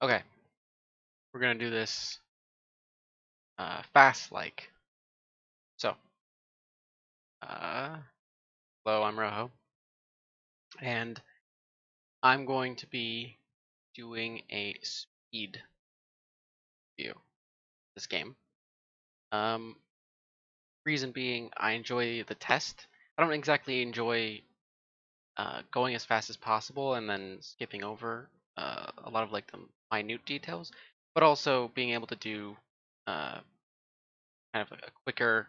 Okay, we're gonna do this fast-like. So, hello, I'm Rojo, and I'm going to be doing a speed review of this game. Reason being, I enjoy the test. I don't exactly enjoy going as fast as possible and then skipping over a lot of like the minute details, but also being able to do uh, kind of a quicker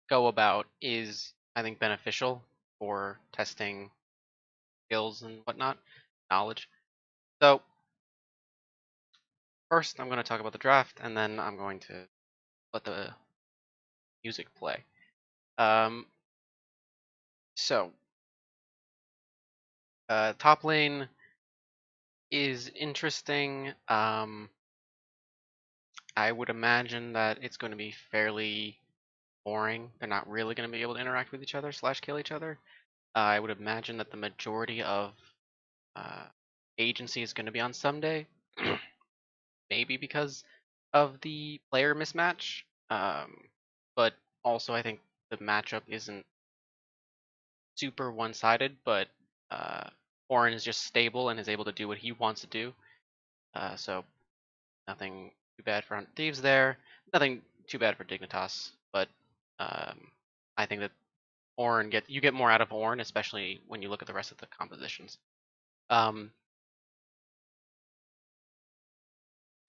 go about is, I think, beneficial for testing skills and whatnot, knowledge. So first, I'm going to talk about the draft, and then I'm going to let the music play. Um, so top lane is interesting. I would imagine that it's going to be fairly boring. They're not really going to be able to interact with each other / kill each other. I would imagine that the majority of uh, agency is going to be on Sunday, maybe because of the player mismatch. But also, I think the matchup isn't super one-sided, but Orin is just stable and is able to do what he wants to do. So nothing too bad for Thieves there. Nothing too bad for Dignitas, but I think that you get more out of Orin, especially when you look at the rest of the compositions.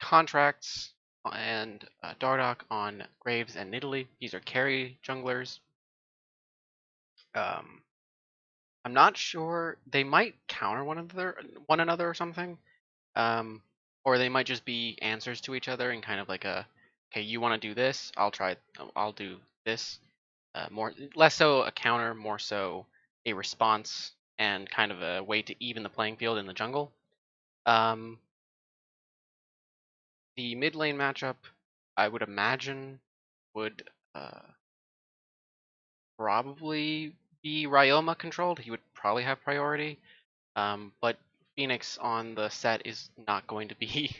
Contracts and Dardoch on Graves and Nidalee. These are carry junglers. Um, I'm not sure. They might counter one another or something. Or they might just be answers to each other and kind of like okay, you want to do this, I'll do this. Less so a counter, more so a response and kind of a way to even the playing field in the jungle. Um, the mid lane matchup, I would imagine, would probably be Ryoma controlled. He would probably have priority. But Phoenix on the set is not going to be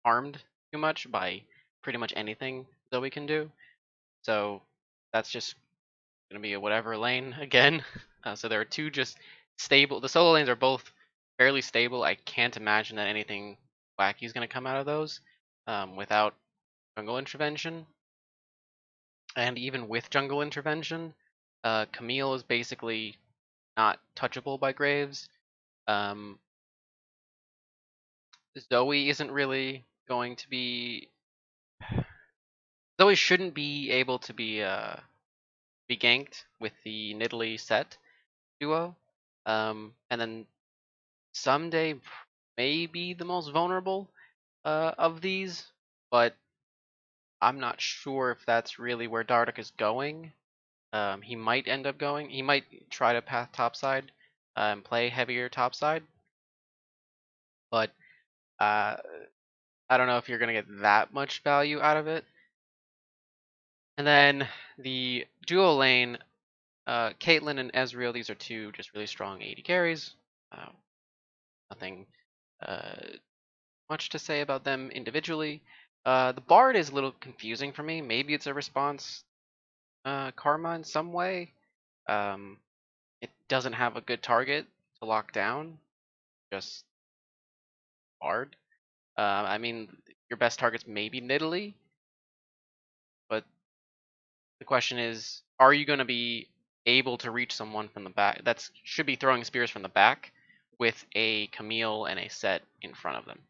harmed too much by pretty much anything Zoe can do. So that's just going to be a whatever lane again. So there are two just stable. The solo lanes are both fairly stable. I can't imagine that anything wacky is going to come out of those without jungle intervention. And even with jungle intervention, Camille is basically not touchable by Graves. Um, Zoe isn't really going to be. Zoe shouldn't be able to be ganked with the Nidalee set duo. And then someday may be the most vulnerable of these, but I'm not sure if that's really where Dardoch is going. He might end up going. He might try to path topside and play heavier topside, but uh, I don't know if you're gonna get that much value out of it. And then the duo lane, Caitlyn and Ezreal. These are two just really strong AD carries. Uh, Nothing uh, much to say about them individually. The Bard is a little confusing for me. Maybe it's a response karma in some way. Um, it doesn't have a good target to lock down. Just Bard. I mean, your best target's maybe Nidalee, but the question is, are you going to be able to reach someone from the back? That should be throwing spears from the back with a Camille and a Set in front of them,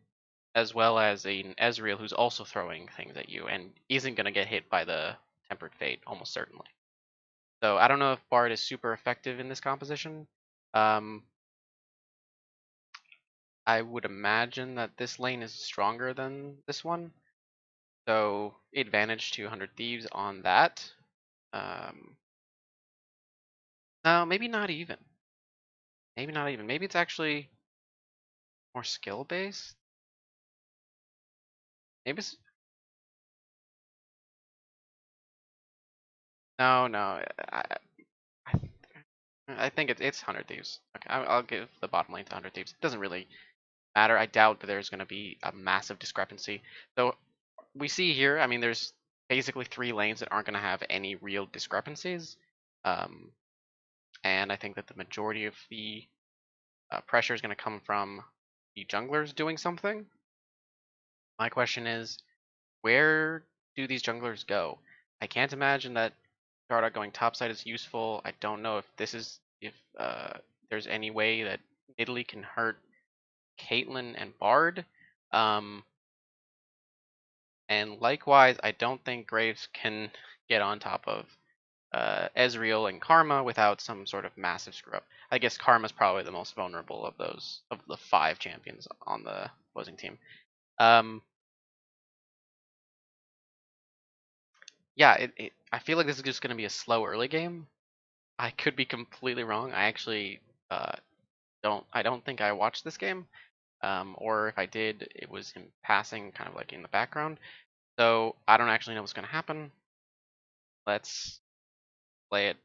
as well as an Ezreal who's also throwing things at you and isn't going to get hit by the Tempered Fate, almost certainly. So I don't know if Bard is super effective in this composition. Um, I would imagine that this lane is stronger than this one. So advantage to 100 Thieves on that. No, maybe not even. Maybe not even. Maybe it's actually more skill based. Maybe it's no, no. I I think it's 100 Thieves. Okay, I'll give the bottom lane to 100 Thieves. It doesn't really matter. I doubt that there's going to be a massive discrepancy. So we see here, I mean, there's basically 3 lanes that aren't going to have any real discrepancies. And I think that the majority of the pressure is going to come from the junglers doing something. My question is, where do these junglers go? I can't imagine that Dardoch going topside is useful. I don't know if there's any way that Italy can hurt Caitlyn and Bard. And likewise, I don't think Graves can get on top of Ezreal and Karma without some sort of massive screw up. I guess Karma's probably the most vulnerable of the 5 champions on the opposing team. Yeah, I feel like this is just going to be a slow early game. I could be completely wrong. I actually don't think I watched this game, or if I did, it was him passing kind of like in the background. So I don't actually know what's going to happen. Let's play it.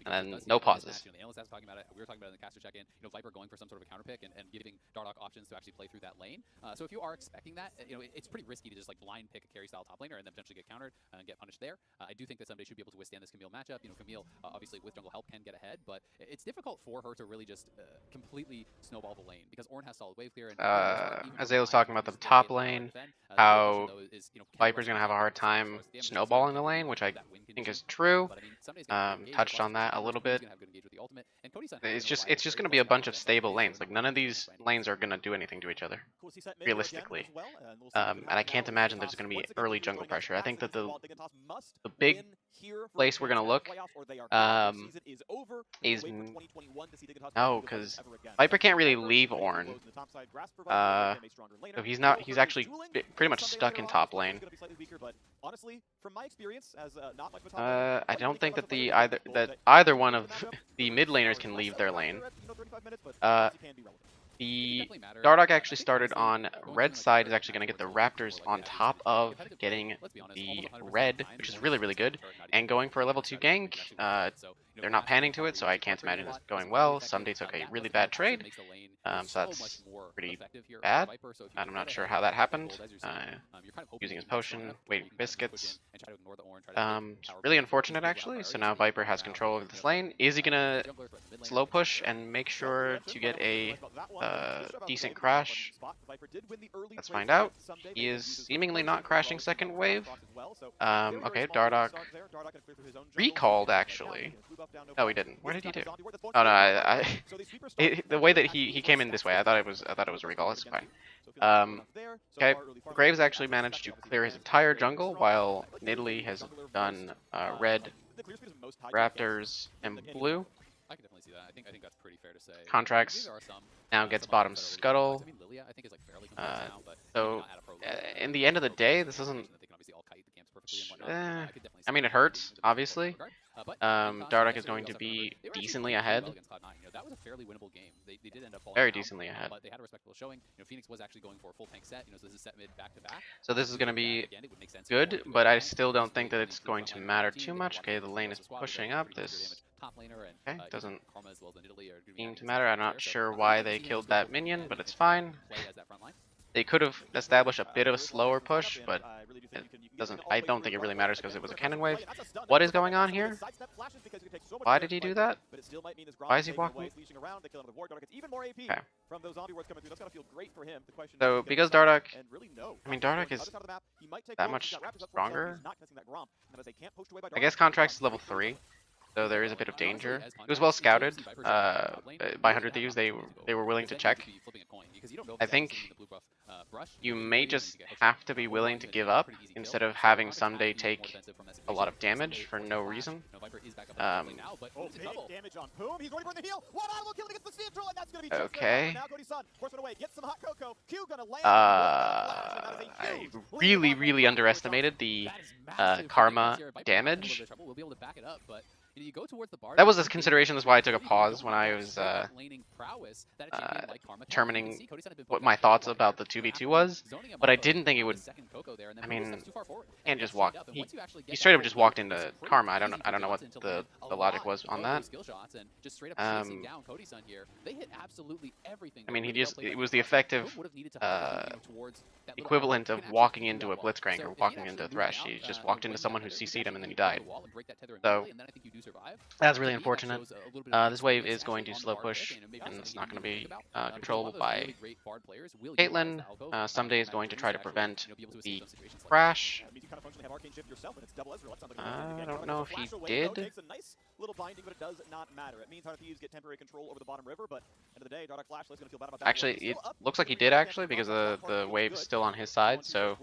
And then no pauses. The analyst was talking about it. We were talking about it in the caster check-in. Viper going for some sort of a counter pick and giving Dardoch options to actually play through that lane. So if you are expecting that, it's pretty risky to just like blind pick a carry style top laner and then potentially get countered and get punished there. I do think that somebody should be able to withstand this Camille matchup. Camille obviously with jungle help can get ahead, but it's difficult for her to really just completely snowball the lane because Ornn has solid wave clear. And Azale was talking about the top lane, how Viper's gonna have a hard time snowballing the lane, which I think is true. Touched on that a little bit. It's just going to be a bunch of stable lanes. Like none of these lanes are going to do anything to each other, realistically. And I can't imagine there's going to be early jungle pressure. I think that the big place we're going to look is no, because Viper can't really leave Ornn. So he's actually pretty much stuck in top lane. I don't think that either one of the mid laners can leave their lane. The Dardoch actually started on red side, is actually going to get the Raptors on top of getting the red, which is really, really good, and going for a level 2 gank. They're not panning to it, so I can't imagine this going well. Someday took a really bad trade, so that's pretty bad. I'm not sure how that happened. Using his potion, waiting for biscuits. Really unfortunate, actually. So now Viper has control of this lane. Is he gonna slow push and make sure to get a decent crash? Let's find out. He is seemingly not crashing second wave. Okay, Dardoch recalled, actually. No, he didn't. What did he do? Oh no, the way that he came in this way, I thought it was a recall. It's fine. Okay, Graves actually managed to clear his entire jungle, while Nidalee has done red, Raptors, and blue. I can definitely see that. I think that's pretty fair to say. Contracts now gets bottom scuttle. So in the end of the day, this isn't. I mean, it hurts, obviously. Dardoch is going to be decently ahead. That was a fairly winnable game. They did end up very decently ahead. But they had a respectable showing. Phoenix was actually going for a full tank set. So this is set mid back to back. So this is going to be good, but I still don't think that it's going to matter too much. Okay, the lane is pushing up. This doesn't seem to matter. I'm not sure why they killed that minion, but it's fine. They could have established a bit of a slower push, but it doesn't. I don't think it really matters because it was a cannon wave. What is going on here? Why did he do that? Why is he walking? Okay. So because Dardoch, I mean Dardoch is that much stronger. I guess Contracts is level 3. So there is a bit of danger. It was well scouted by 100 Thieves. They were willing to check. I think you may just have to be willing to give up instead of having Someday take a lot of damage for no reason. Okay. I really underestimated the Karma damage. You go towards the bar, that was a consideration. That's why I took a pause when I was determining what my thoughts about the 2v2 was. But I didn't think it would. I mean, can't just walk. He straight up just walked into Karma. I don't know what the logic was on that. I mean, it was the effective equivalent of walking into a Blitzcrank or walking into a Thresh. He just walked into someone who CC'd him and then he died. So that's really unfortunate. This wave is going to slow push, and it's not going to be controllable by Caitlyn. Someday is going to try to prevent the crash. I don't know if he did. Actually, it looks like he did actually, because the wave's still on his side, so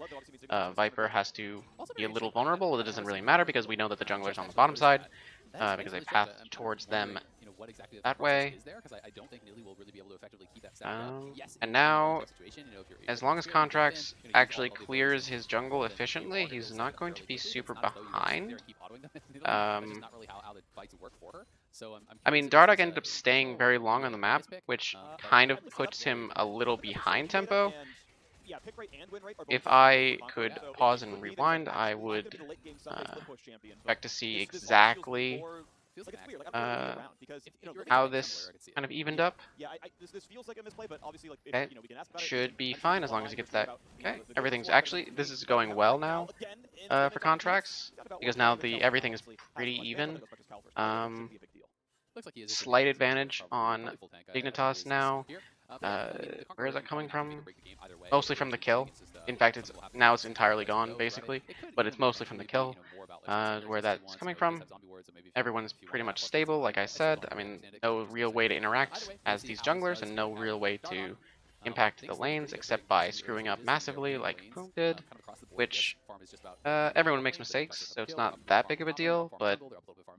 Viper has to be a little vulnerable. It doesn't really matter because we know that the jungler's on the bottom side, because they path towards them that way. And now, as long as Contracts actually clears his jungle efficiently, he's not going to be super behind. I mean, Dardoch ended up staying very long on the map, which kind of puts him a little behind tempo. If I could pause and rewind, I would expect to see exactly how this kind of evened up. Okay, should be fine as long as he gets that. Okay, everything's actually, this is going well now for Contracts, because now everything is pretty even. Slight advantage on Dignitas now. Where is that coming from? Mostly from the kill. In fact, it's entirely gone, basically, but it's mostly from the kill. Where that's coming from. Everyone's pretty much stable, like I said. I mean, no real way to interact as these junglers, and no real way to impact the lanes except by screwing up massively, like Poom did, which everyone makes mistakes, so it's not that big of a deal,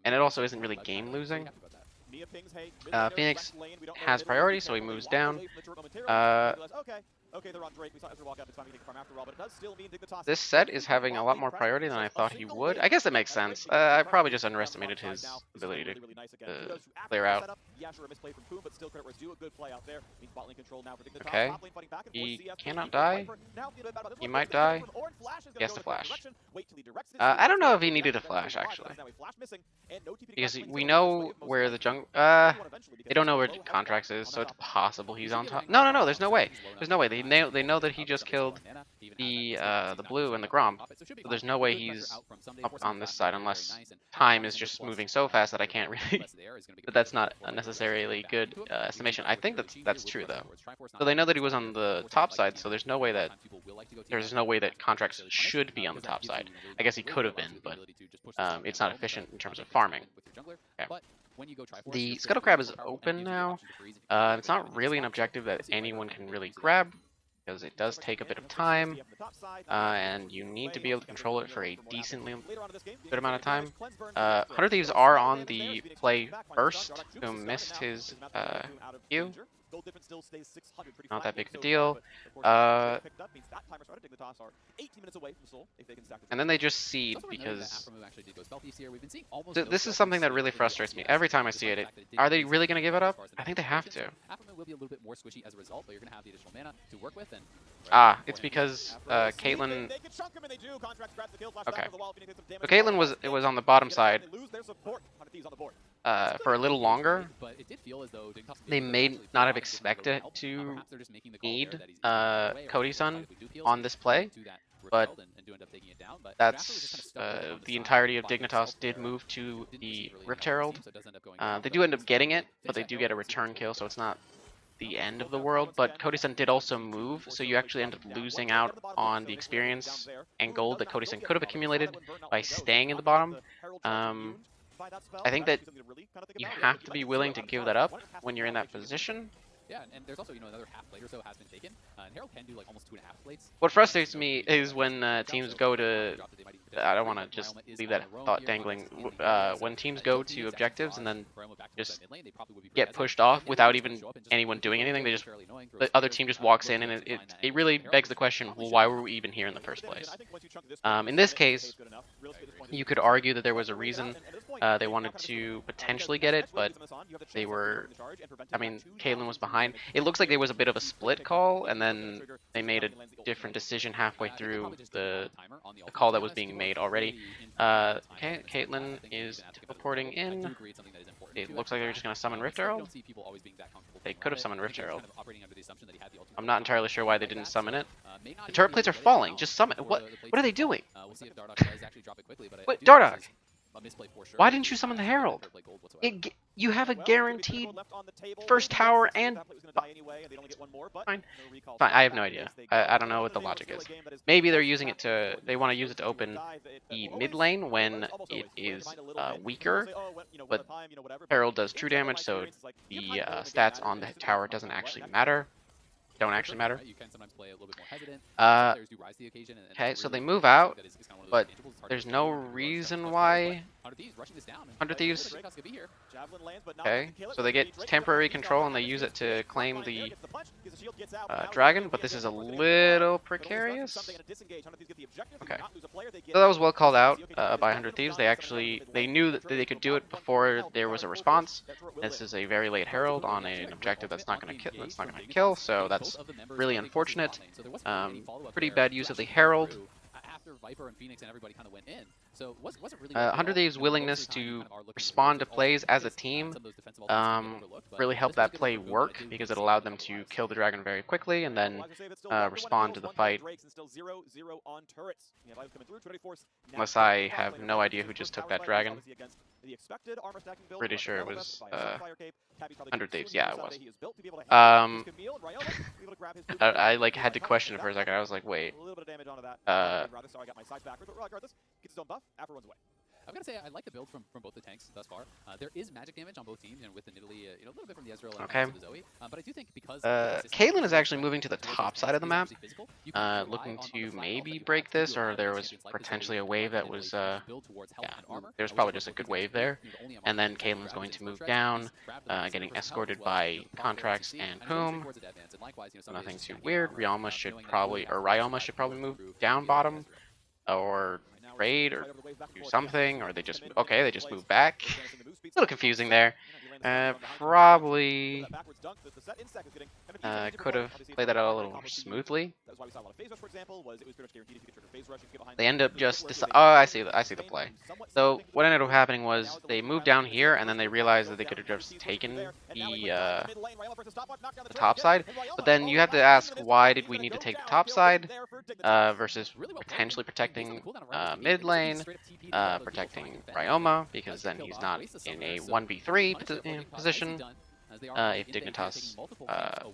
and it also isn't really game losing. Phoenix has priority, so he moves down. This set is having a lot more priority than I thought he would. I guess that makes sense. I probably just underestimated his ability to clear out. Okay. He cannot die. He might die. He has to flash. I don't know if he needed a flash, actually. Because we know where the jungle... they don't know where Contracts is, so it's possible he's on top. No, there's no way. There's no way. They know that he just killed the blue and the Grom. So there's no way he's up on this side unless time is just moving so fast that I can't really... But that's not a necessarily good estimation. I think that's true, though. So they know that he was on the top side, so there's no way that Contracts should be on the top side. I guess he could have been, but it's not efficient in terms of farming. Okay. The Scuttle Crab is open now. It's not really an objective that anyone can really grab, because it does take a bit of time, and you need to be able to control it for a decently good amount of time. 100 Thieves are on the play first, who missed his Q. Not that big of a deal. And then they just seed because this is something that really frustrates me. Every time I see it, are they really going to give it up? I think they have to. It's because Caitlyn... Okay. So Caitlyn was on the bottom side for a little longer. They may not have expected to need Cody-san on this play, but that's the entirety of Dignitas did move to the Rift Herald. They do end up getting it, but they do get a return kill, so it's not the end of the world. But Cody-san did also move, so you actually end up losing out on the experience and gold that Cody-san could have accumulated by staying in the bottom. I think that you have to be willing to give that up when you're in that position. Yeah, and there's also, another half plate or so has been taken. And Herald can do like almost 2.5 plates. What frustrates me is when teams go to... I don't want to just leave that thought dangling. When teams go to objectives and then just get pushed off without even anyone doing anything, the other team just walks in, and it really begs the question, well, why were we even here in the first place? In this case, You could argue that there was a reason they wanted to potentially get it, but they were, I mean, Caitlyn was behind. It looks like there was a bit of a split call, and then they made a different decision halfway through the call that was being made already. Okay, Caitlyn is teleporting in. It looks like they're just going to summon Rift Herald. They could have summoned Rift Herald. I'm not entirely sure why they didn't summon it. The turret plates are falling. Just summon it. What are they doing? Wait, Dardoch! Why didn't you summon the Herald? You have a guaranteed first tower and... Fine. Fine, I have no idea. I don't know what the logic is. Maybe they're using it to... They want to use it to open the mid lane when it is weaker, but Herald does true damage, so the stats on the tower doesn't actually matter. Don't actually matter. Okay, so they move out, but there's no reason why 100 Thieves. Okay, so they get temporary control and they use it to claim the dragon, but this is a little precarious. Okay, so that was well called out by 100 Thieves. They knew that they could do it before there was a response. This is a very late herald on an objective that's not going to kill, so that's really unfortunate. Pretty bad use of the herald. 100 Thieves' willingness to respond to plays as a team really helped that play work because it allowed them to kill the dragon very quickly and then respond to the fight. Unless I have no idea who just took that dragon. Pretty sure it was 100 Thieves. Yeah, it was. I like had to question it for a second. I was like, wait. I've got to say, I like the build from both the tanks thus far. There is magic damage on both teams, and with the Nidalee, a little bit from the Ezreal and the Zoe. But I do think because Caitlyn is actually moving to the top side of the map, looking to maybe break this, or there was potentially a wave that was, yeah, there's probably just a good wave there. And then Caitlyn's going to move down, getting escorted by Contracts and Poom. Nothing too weird. Ryoma should probably move down bottom, or trade, or do something, or they just move back. A little confusing there. Probably could have played that out a little more smoothly. They end up just I see the play. So what ended up happening was they moved down here and then they realized that they could have just taken the top side. But then you have to ask, why did we need to take the top side versus potentially protecting mid lane, protecting Ryoma, because then he's not in a 1v3 position. If Dignitas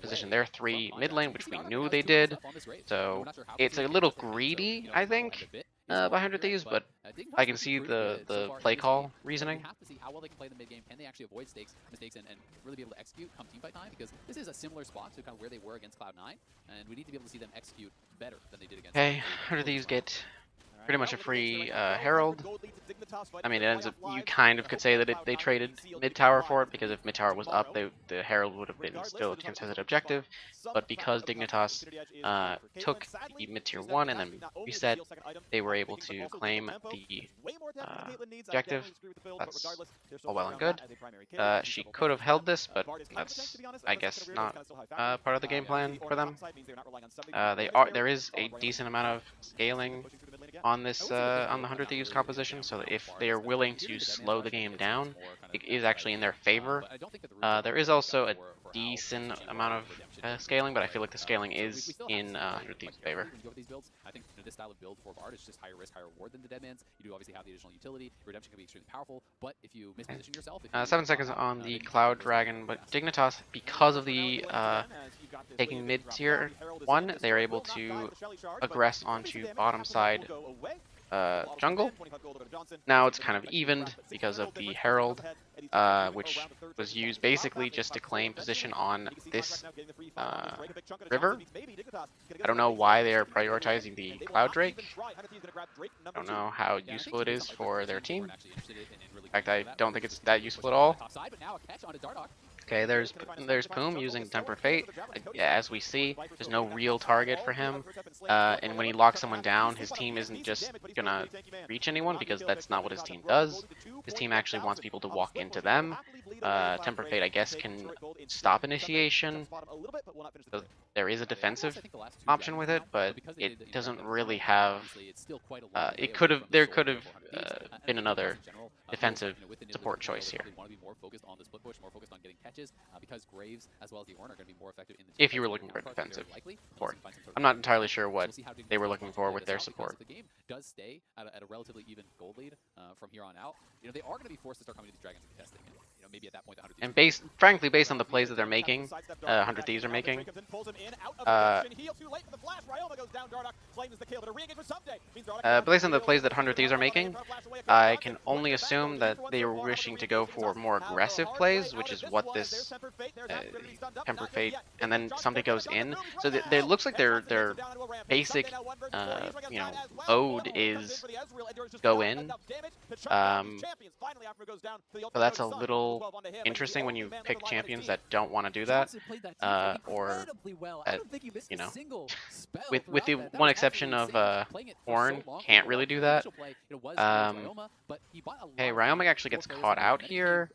position their 3 mid lane, which we knew they did. So it's a little greedy, I think, by 100 Thieves, but I can see the play call reasoning. Have to see how well they can play the mid game. Can they actually avoid mistakes and really be able to execute come team fight time? Because this is a similar spot to kind of where they were against Cloud9, and we need to be able to see them execute better than they did against. Okay, 100 Thieves get pretty much a free Herald. I mean, it ends up, you kind of could say that they traded mid tower for it, because if mid tower was up, the Herald would have been still a contested objective. But because Dignitas took the mid tier 1 and then reset, they were able to claim the objective. That's all well and good. She could have held this, but that's, I guess, not part of the game plan for them. There is a decent amount of scaling on this on the 100 Thieves composition, so if they're willing to slow the game down, it is actually in their favor. There is also a decent amount of scaling, but I feel like the scaling is in 100 Thieves' favor. I think this style of build for Bard is just higher risk, higher reward than the Deadman's. You do obviously have the additional utility. Redemption can be extremely powerful, but if you misposition yourself... 7 seconds on the Cloud Dragon, but Dignitas, because of the taking mid-tier 1, they're able to aggress onto bottom side jungle. Now it's kind of evened because of the Herald, which was used basically just to claim position on this river. I don't know why they are prioritizing the Cloud Drake. I don't know how useful it is for their team. In fact, I don't think it's that useful at all. Okay, there's Poom using Temper Fate. As we see, there's no real target for him. And when he locks someone down, his team isn't just gonna reach anyone because that's not what his team does. His team actually wants people to walk into them. Temper Fate, I guess, can stop initiation. So there is a defensive option with it, but it doesn't really have. There could have been another defensive support choice here. If you were looking for a defensive support. I'm not entirely sure what they were looking for with their support. The game does stay at a relatively even gold lead from here on out. They are going to be forced to start coming to these dragons and contesting. And maybe at that point, And frankly, based on the plays that they're making, 100 Thieves are making, based on the plays that 100 Thieves are making, I can only assume that they were wishing to go for more aggressive plays, which is what this Temper Fate, and then something goes in. So there looks like their basic, mode is go in. So that's a little interesting when you pick champions that don't want to do that, or that, with the one exception of Horn, can't really do that. Hey, Ryomig actually gets caught out here.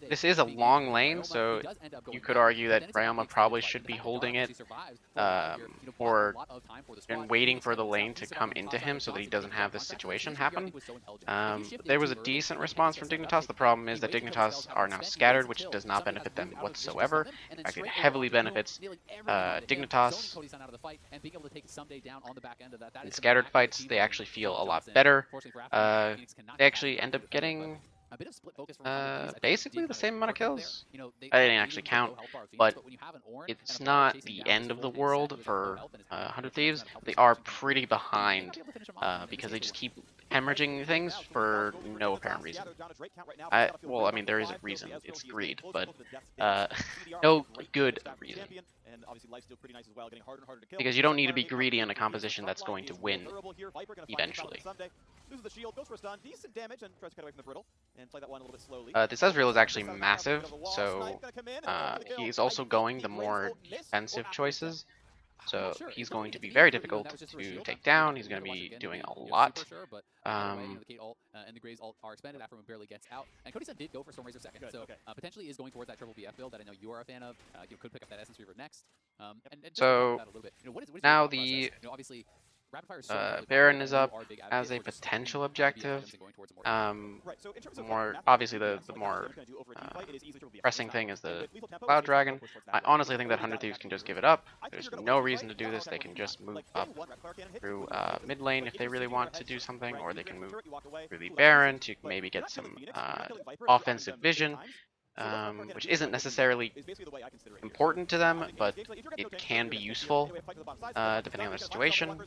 This is a long lane, so you could argue that Ryoma probably should be holding it, and waiting for the lane to come into him so that he doesn't have this situation happen. There was a decent response from Dignitas. The problem is that Dignitas are now scattered, which does not benefit them whatsoever. In fact, it heavily benefits Dignitas. In scattered fights, they actually feel a lot better. They actually end up getting basically the same amount of kills. I didn't actually count, but it's not the end of the world for 100 Thieves. They are pretty behind because they just keep hemorrhaging things for no apparent reason. Well, I mean, there is a reason. It's greed, but no good reason. Because you don't need to be greedy in a composition that's going to win eventually. This Ezreal is actually massive, so he's also going the more defensive choices. So he's going to be very difficult to take down. He's going to be doing a lot. And the Graves are expanded after one barely gets out. And Cody did go for Stormrazor second, so potentially is going towards that triple BF build that I know you are a fan of. Could pick up that Essence Reaver next. So now the Baron is up as a potential objective. Obviously the more pressing thing is the Cloud Dragon. I honestly think that 100 Thieves can just give it up. There's no reason to do this. They can just move up through mid lane if they really want to do something, or they can move through the Baron to maybe get some offensive vision. Which isn't necessarily important to them, but it can be useful depending on their situation.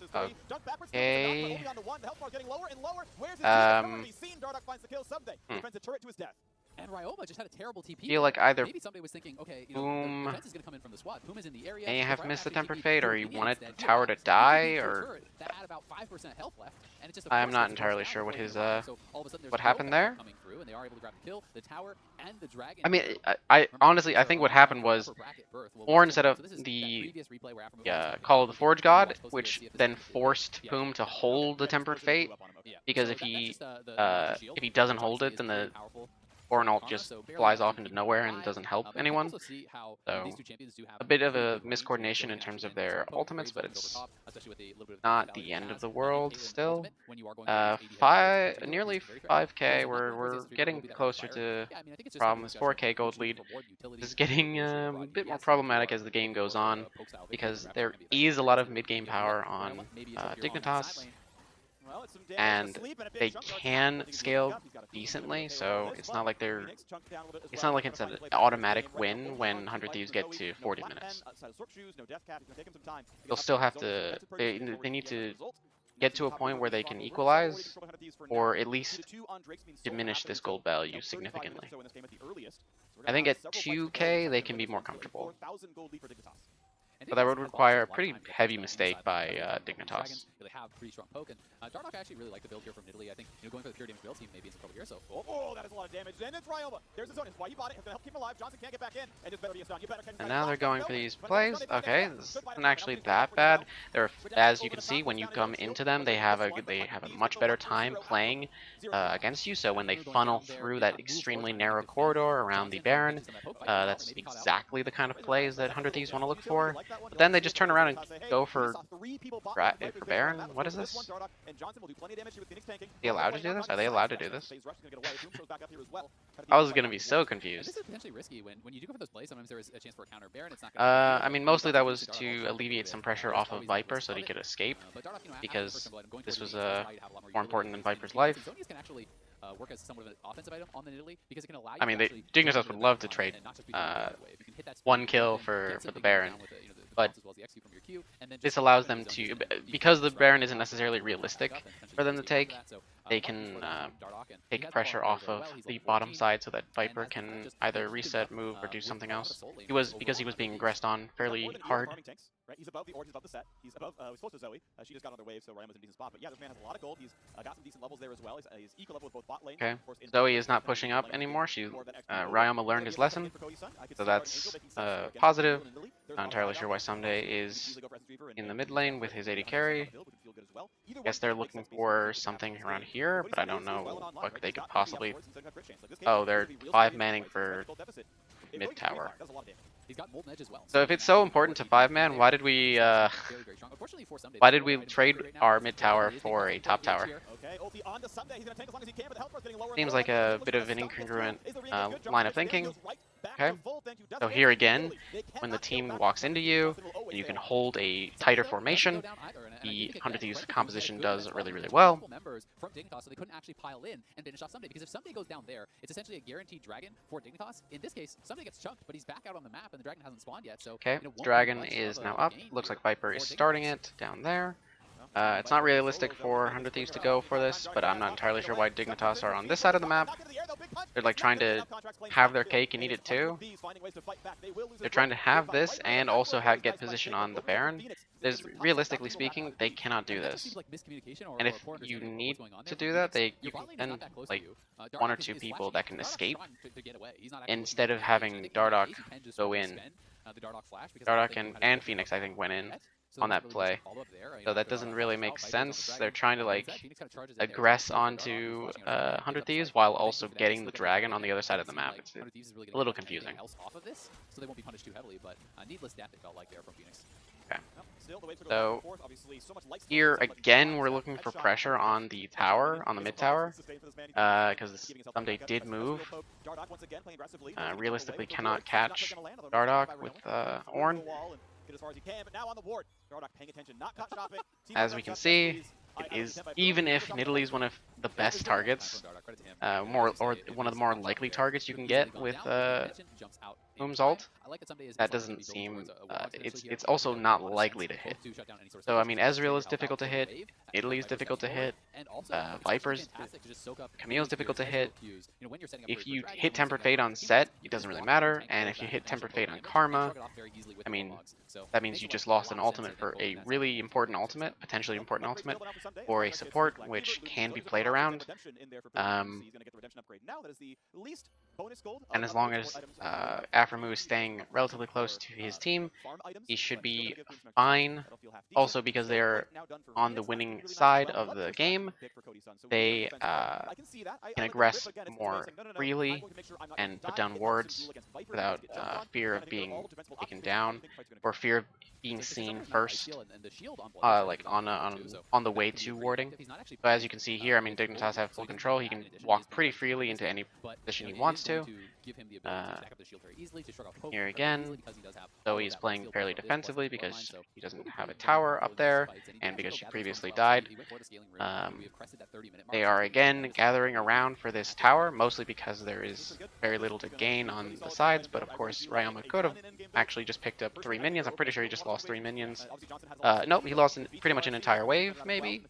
Okay. And Ryoma just had a terrible TP. Feel like either maybe somebody was thinking, okay, Boom defense is going to come in from the squad. Boom is in the area. may have missed the Temper Fate, or he wanted the tower to die, or that had about 5% health left, and it just I'm not entirely sure what his what happened there. And they are able to grab the kill, the tower, and the dragon. I mean, I honestly I think what happened was Ornn set up the Call of the Forge God, which then forced Boom to hold the Tempered Fate, because if he doesn't hold it, then the Ornn ult just flies off into nowhere and doesn't help anyone. So a bit of a miscoordination in terms of their ultimates, but it's not the end of the world still. Nearly 5k, we're getting closer to problems. 4k gold lead. This is getting a bit more problematic as the game goes on, because there is a lot of mid-game power on Dignitas, and they can scale decently, so it's not like it's an automatic win when 100 Thieves get to 40 minutes. They'll still have to, they need to get to a point where they can equalize, or at least diminish this gold value significantly. I think at 2k they can be more comfortable. And But that Dignitas would has require a a lot of pretty time to get heavy push mistake by Dragons, Dignitas. they have pretty strong poke, and Dardoch I actually really like the build here from Italy. I think going for the pure damage build team maybe in some trouble here. So that is a lot of damage. And it's Ryoma. There's his zone. It's why he bought it. It's gonna help keep him alive. Johnson can't get back in, and just better be a stun. You better. And now they're going for these plays. Okay, this isn't actually that bad. They're, as you can see, when you come into them, they have a much better time playing against you. So when they funnel through that extremely narrow corridor around the Baron, that's exactly the kind of plays that 100 Thieves want to look for. But then they just turn around and go for Baron. What is this? Are they allowed to do this? Are they allowed to do this? I was gonna be so confused. This is potentially risky when you do go for those plays. Sometimes there is a chance for a counter Baron. It's not I mean, mostly that was to alleviate some pressure off of Viper so that he could escape, because this was more important than Viper's life. Work as somewhat of an offensive item on the Italy because it can allow you. I mean, Dignitas would love to trade one kill for the Baron, but this allows them to, because the Baron isn't necessarily realistic for them to take, they can take pressure off of the bottom side so that Viper can either reset, move, or do something else. Because he was being aggressed on fairly hard. Right, he's above the ore, he's above the set. He's above, he's close to Zoe. She just got on the wave, so Ryan was in a decent spot. But yeah, this man has a lot of gold. He's got some decent levels there as well. He's equal level with both bot lane. Okay, Zoe is not pushing up anymore. Ryoma learned his lesson, so that's positive. Not entirely sure why Someday is in the mid lane with his 80 carry. Guess they're looking for something around here, but I don't know what they could possibly. Oh, they're 5-manning for mid tower. So if it's so important to 5-man, why did we trade our mid tower for a top tower? Seems like a bit of an incongruent line of thinking. Okay, so here again, when the team walks into you, and you can hold a tighter formation, the 100 Thieves composition does really, really well. From Dignitas, so they couldn't actually pile in and finish off Someday, because if Someday goes down there, it's essentially a guaranteed dragon for Dignitas. In this case, Someday gets chunked, but he's back out on the map, and the dragon hasn't spawned yet. So okay, Dragon is now up. Looks like Viper is starting it down there. It's not realistic for 100 Thieves to go for this, but I'm not entirely sure why Dignitas are on this side of the map. They're like trying to have their cake and eat it too. They're trying to have this and also get position on the Baron. Realistically speaking, they cannot do this. And if you need to do that, you can send like 1 or 2 people that can escape instead of having Dardoch go in. Dardoch and Phoenix, I think, went in on that play. So that doesn't really make sense. They're trying to like aggress onto 100 Thieves while also getting the dragon on the other side of the map. It's a little confusing. So they won't be punished too heavily, but needless death it felt like there from Phoenix. Okay. So here again, we're looking for pressure on the tower, on the mid tower, because Someday did move. Realistically, cannot catch Dardoch with Ornn. As we can see, it is, even if Nidalee is one of the best targets, one of the more likely targets you can get with Boom's ult, that doesn't seem, it's also not likely to hit. So I mean, Ezreal is difficult to hit, Nidalee is difficult to hit, Camille's difficult to hit. If you hit Tempered Fate on Set, it doesn't really matter, and if you hit Tempered Fate on Karma, I mean, that means you just lost an ultimate for a really important ultimate, potentially important ultimate, or a support, which can be played around. And as long as Aframu is staying relatively close to his team, he should be fine. Also, because they're on the winning side of the game, they can aggress more freely and put down wards without fear of being taken down or fear of being seen first, like on the way to warding. So as you can see here, I mean, Dignitas have full control. He can walk pretty freely into any position he wants to. Here again, though he's playing fairly defensively because he doesn't have a tower up there, and because she previously died. They are again gathering around for this tower, mostly because there is very little to gain on the sides, but of course Ryoma could have actually just picked up 3 minions. I'm pretty sure he just lost 3 minions. Nope, he lost pretty much an entire wave, maybe.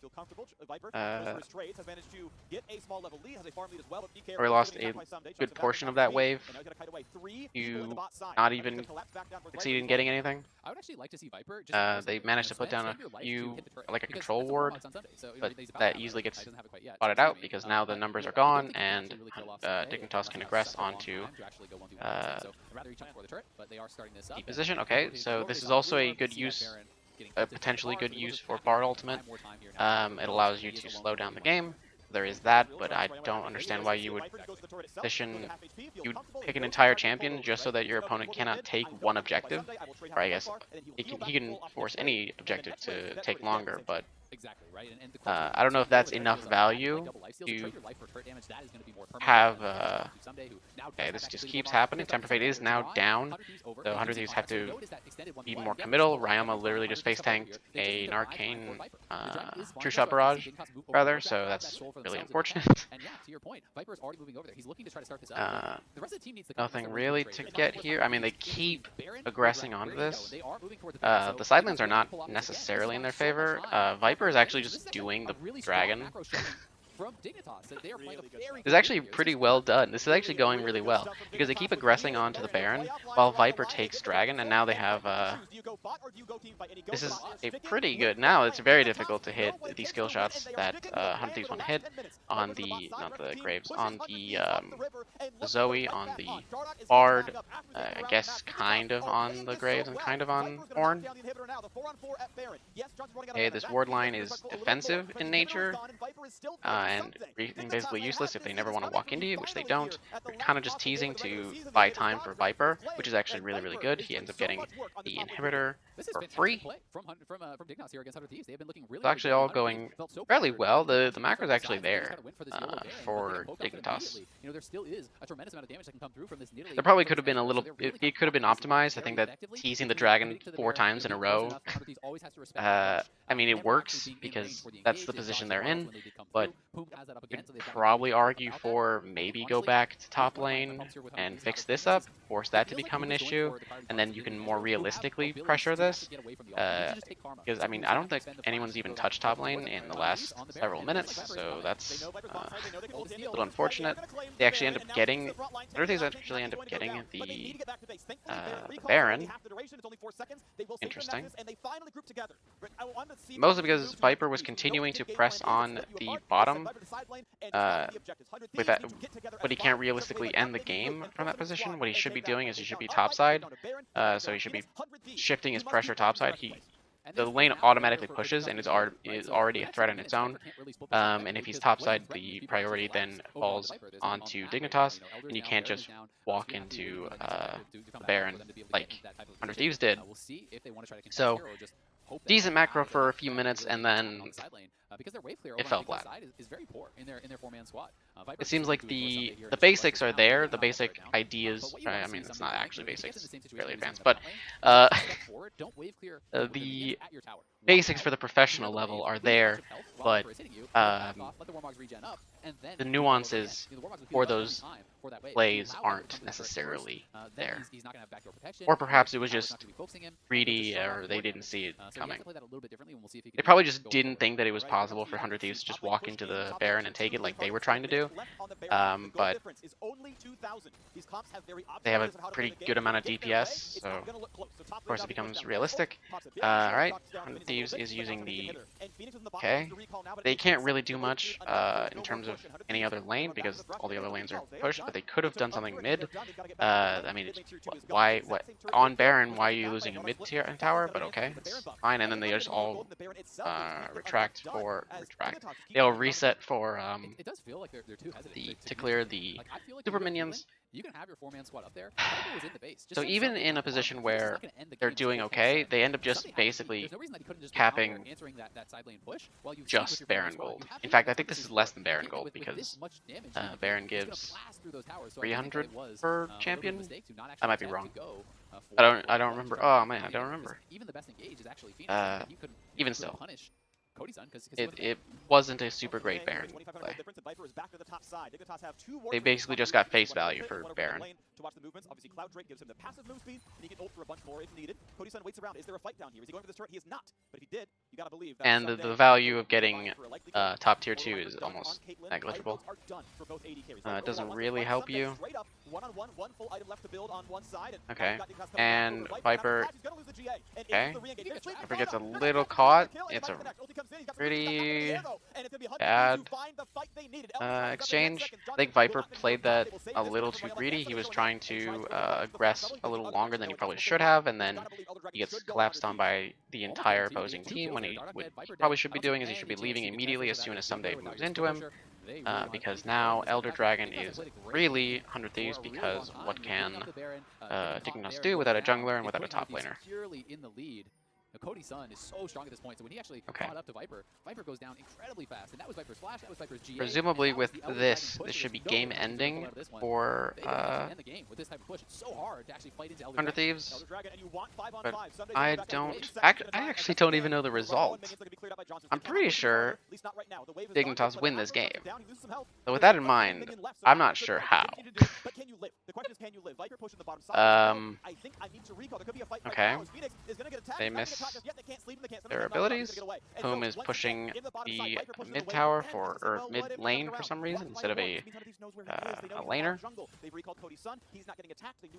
Or he lost a good portion of that wave. wave, And now he's gonna kite away. 3 people in you the bot side. not He's even gonna collapse back down towards the succeed in Viper. getting anything. I would actually like to see Viper just They managed to put down a few, like a control ward, but that easily gets spotted out because now the numbers are gone and Dignitas can aggress onto the position. Okay, so this is also a good use, a potentially good use for Bard Ultimate. It allows you to slow down the game. There is that, but I don't understand why you would position, you'd pick an entire champion just so that your opponent cannot take one objective. Or I guess he can force any objective to take longer, but I don't know if that's enough value to have. Okay, this just keeps happening. Temper Fate is now down, so 100 Thieves have to be more committal. Ryoma literally just face tanked an arcane True Shot Barrage, rather, so that's really unfortunate. And yeah, to your point, Viper's already moving over there. He's looking to try to start this Uh, the rest of the team needs to Nothing really to get here. I mean, they keep aggressing onto this. The side lanes are not necessarily in their favor. Viper is actually just doing the dragon. It's actually pretty well done. This is actually going really well because they keep aggressing onto the Baron while Viper takes dragon, and now they have this is a pretty good. Now it's very difficult to hit the skill shots that 100 Thieves want to hit on the, not the Graves, on the Zoe, on the Bard, I guess kind of on the Graves and kind of on Horn. Okay, this ward line is defensive in nature and basically useless if they never want to walk into you, which they don't. They're kind of just teasing to buy time for Viper, which is actually really, really good. He ends up getting the inhibitor for free. It's actually all going fairly well. The macro is actually there for Dignitas. There probably could have been a little, it could have been optimized. I think that teasing the dragon 4 times in a row, I mean, it works because that's the position they're in, but you'd probably argue for maybe go back to top lane and fix this up, force that to become an issue, and then you can more realistically pressure this. Because, I mean, I don't think anyone's even touched top lane in the last several minutes, so that's a little unfortunate. They actually end up getting, other things actually end up getting the Baron. Interesting. Mostly because Viper was continuing to press on the bottom, with that, but he can't realistically end the game from that position. What he should be doing is he should be topside, so he should be shifting his pressure topside. The lane automatically pushes and is already a threat on its own, and if he's topside, the priority then falls onto Dignitas, and you can't just walk into the Baron like 100 Thieves did. So, decent macro for a few minutes, and then it fell flat. It seems like the basics are there, the basic ideas, I mean, it's not actually basics, it's fairly advanced, but the basics for the professional level are there, but the nuances for those plays aren't necessarily there. Or perhaps it was just greedy, or they didn't see it coming. They probably just didn't think that it was possible for 100 Thieves to just walk into the Baron and take it like they were trying to do. But they have a pretty good amount of DPS, so of course it becomes realistic. Alright, 100 Thieves is using the... Okay, they can't really do much in terms of any other lane because all the other lanes are pushed, but they could have done something mid. I mean, on Baron, why are you losing a mid tier tower? But okay, it's fine. And then they just all they all reset for to clear the super minions. You can have your 4-man squad up there. So even in a position where they're doing okay, they end up just basically capping just Baron Gold. In fact, I think this is less than Baron Gold because Baron gives 300 per champion. I might be wrong. I don't remember. Oh man, I don't remember. Even still. It wasn't a super great Baron play. They basically just got face value for Baron. Obviously, Cloud Drake gives him the passive move speed, and he can ult for a bunch more if needed. Cody Sun waits around. Is there a fight down here? Is he going for this turret? He is not. But if he did, You gotta believe that and someday the value of Viper will getting combine for a likely kill. top tier Total 2 Viper is done almost on Caitlyn. negligible. Item builds are done for both AD carries. It doesn't really help you. Straight up, one-on-one, one full item left to build on one side. And Okay, now we've got Dignitas coming back and over to Viper. He's gonna lose the GA. And Okay, into the re-engage. They're sleeping. Viper gets a They're little gonna caught. kill, and It's a Viper connects. Ulti comes in. He's got some pretty not in the air, though. And it's gonna be 100 bad who find the fight they needed. Elvis is up in 10 exchange. seconds. I think Johnson will Viper not finish played the job. that They will save a this little one too from greedy. Yellow. He was They're trying showing up and to tries to aggress a little longer than he probably should have, and then he gets collapsed on by the entire opposing team when he probably should be doing is he should be leaving immediately as soon as Someday moves into him, because now Elder Dragon is really 100 Thieves, because what can Dignitas do without a jungler and without a top laner? Cody's son is so strong at this point, so when he actually caught up to Viper, Viper goes down incredibly fast, and that was Viper's flash, that was Viper's GA. Presumably with this should be game ending for end the game with this type of push. It's so hard to actually fight into Elder 100 Thieves, but I actually don't even know the result. I'm pretty sure Dignitas win this game. So with that in mind, I'm not sure how. Okay, they miss their abilities. Whom is pushing the mid tower or mid lane for some reason instead of a laner. I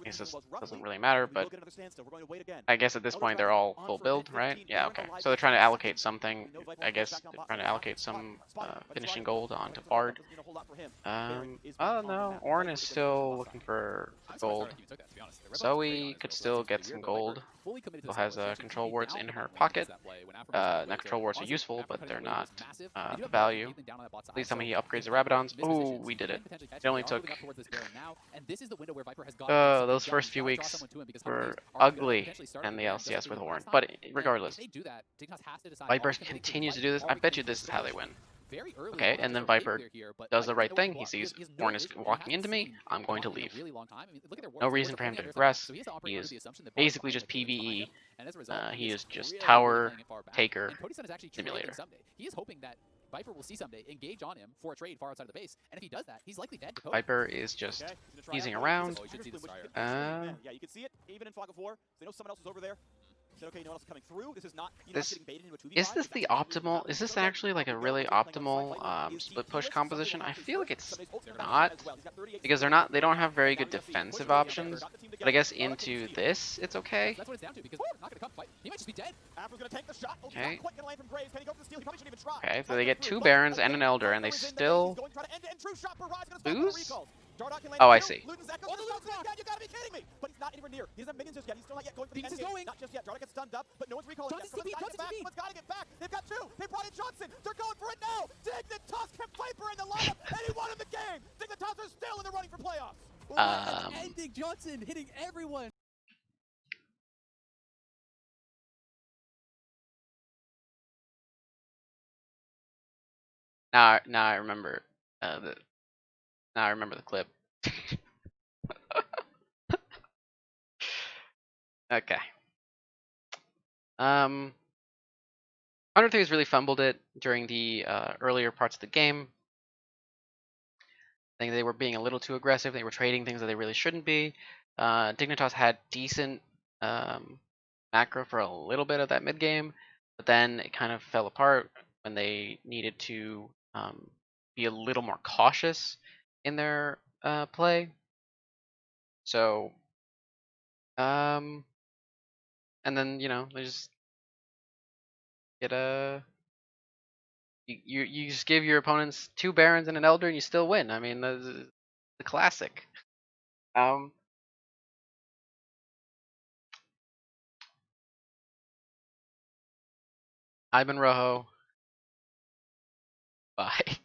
guess this doesn't really matter, but I guess at this point they're all full build, right? Yeah, okay. So they're trying to allocate something. I guess they're trying to allocate some finishing gold onto Bard. Oh no, Ornn is still looking for gold. Zoe could still get some gold. Still has control wards in her pocket. Not control wards are useful, but they're not value. Please tell me he upgrades the Rabadons. Oh, we did it. It only took... those first few weeks were ugly in the LCS with Ornn. But regardless, Viper continues to do this. I bet you this is how they win. Okay, and then Viper does the right thing. He sees Ornn is walking into me. I'm going to leave. No reason for him to aggress. He is basically just PvE. He is just tower taker simulator. He is hoping that Viper will see Someday, engage on him for a trade far outside of the base, and if he does that, he's likely dead. Viper is just teasing around. Yeah, you can see it even in Fog of War. They know someone else is over there. Said, okay, no one else is coming through. This is not, getting baited into a 2v5. Is this the optimal? Is this actually like a really optimal split push composition? I feel like it's not, because they don't have very good defensive options. But I guess into this, it's okay. That's what it's down to, because Viper's not going to come fight. He might just be dead. Okay. Okay, so they get 2 Barons and an Elder, and they still lose? Oh, I see. You gotta be kidding me! But he's not anywhere near. He doesn't have minions just yet. He's still not yet going for the endgame. Not just yet. Dardoch gets stunned up, but no one's recalling. Someone's gotta get back. They've got 2. They brought in Johnson. They're going for it now. Dignitas kept Viper in the lineup, and he won in the game. Dignitas are still in the running for playoffs. Ending Johnson hitting everyone. Now I remember now I remember the clip. Okay. 100 Thieves really fumbled it during the earlier parts of the game. I think they were being a little too aggressive. They were trading things that they really shouldn't be. Dignitas had decent macro for a little bit of that mid game, but then it kind of fell apart when they needed to be a little more cautious in their play. So, and then they just get you just give your opponents 2 Barons and an Elder and you still win. I mean, the classic. I've been Rojo. Bye.